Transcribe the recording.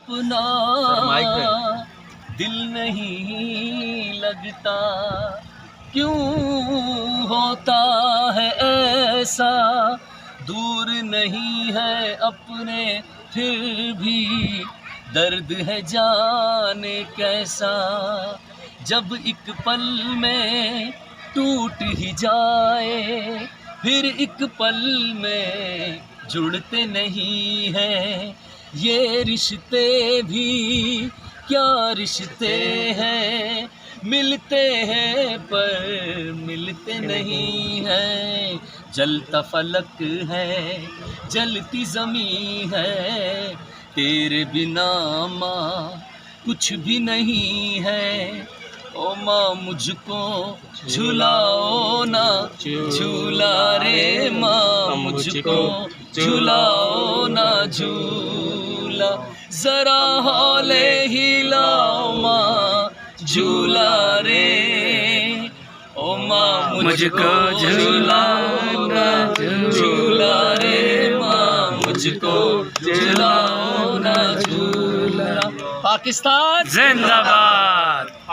अपना दिल नहीं लगता, क्यों होता है ऐसा, दूर नहीं है अपने फिर भी दर्द है जाने कैसा। जब एक पल में टूट ही जाए फिर एक पल में जुड़ते नहीं हैं, ये रिश्ते भी क्या रिश्ते हैं, मिलते हैं पर मिलते नहीं हैं। जलता फलक है जलती ज़मीं है, तेरे बिना माँ कुछ भी नहीं है। ओ माँ मुझको झुलाओ ना झूला रे माँ, मुझको झुलाओ ना झूला, जरा हौले हिलाओ माँ झूला रे। ओ माँ मुझको झुलाओ ना झूला रे माँ, मुझको झुलाओ ना झूला। पाकिस्तान जिंदाबाद।